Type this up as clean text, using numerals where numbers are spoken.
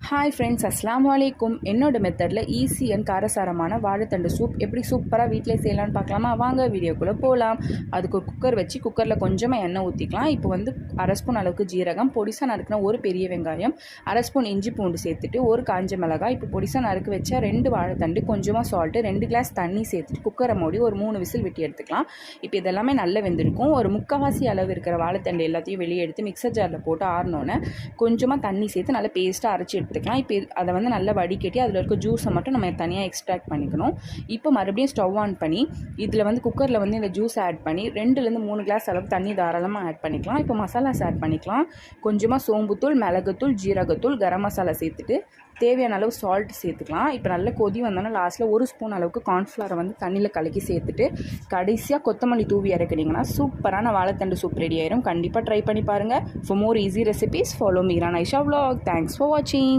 Hi friends, அஸ்ஸலாமு அலைக்கும். என்னோட மெத்தடில் ஈஸி அண்ட் காரசாரமான வாழைத்தண்டு சூப் எப்படி சூப்பராக வீட்டிலே செய்யலான்னு பார்க்கலாமா? வாங்க வீடியோக்குள்ளே போகலாம். அதுக்கு ஒரு குக்கர் வச்சு குக்கரில் கொஞ்சமாக எண்ணெய் ஊற்றிக்கலாம். இப்போ வந்து அரை ஸ்பூன் அளவுக்கு ஜீரகம், பொடிசாக நறுக்கின ஒரு பெரிய வெங்காயம், அரை ஸ்பூன் இஞ்சி பூண்டு சேர்த்துட்டு ஒரு காஞ்ச மிளகாய், இப்போ பொடிசாக நறுக்கு வச்சா 2 வாழைத்தண்டு, கொஞ்சமாக சால்ட்டு, 2 கிளாஸ் தண்ணி சேர்த்துட்டு குக்கரை மூடி ஒரு 3 விசில் விட்டு எடுத்துக்கலாம். இப்போ இதெல்லாமே நல்லா வெந்திருக்கும். ஒரு முக்கால்வாசி அளவு இருக்கிற வாழைத்தண்டு எல்லாத்தையும் வெளியே எடுத்து மிக்சர் ஜாரில் போட்டு ஆறினோன்னே கொஞ்சமாக தண்ணி சேர்த்து நல்லா பேஸ்ட்டாக அரைச்சி எடுத்துக்கலாம். இப்போ அதை வந்து நல்லா வடிகட்டி அதில் இருக்க ஜூஸை மட்டும் நம்ம தனியாக எக்ஸ்ட்ராக்ட் பண்ணிக்கணும். இப்போ மறுபடியும் ஸ்டவ் ஆன் பண்ணி இதில் வந்து குக்கரில் வந்து இந்த ஜூஸ் ஆட் பண்ணி 2லேருந்து 3 கிளாஸ் அளவுக்கு தண்ணி தாராளமாக ஆட் பண்ணிக்கலாம். இப்போ மசாலாஸ் ஆட் பண்ணிக்கலாம். கொஞ்சமாக சோம்புத்தூள், மிளகுத்தூள், ஜீரகத்தூள், கரம் மசாலா சேர்த்துட்டு தேவையான அளவு சால்ட் சேர்த்துக்கலாம். இப்போ நல்ல கொதி வந்தோன்னா லாஸ்ட்டில் 1 ஸ்பூன் அளவுக்கு கார்ன்ஃப்ளவரை வந்து தண்ணியில் கலக்கி சேர்த்துட்டு கடைசியாக கொத்தமல்லி தூவி இறக்குனீங்கன்னா சூப்பரான வாழைத்தண்டு சூப் ரெடி ஆயிரும். கண்டிப்பாக ட்ரை பண்ணி பாருங்கள். For more easy recipes follow me Ron Aisha vlog. Thanks for வாட்சிங்.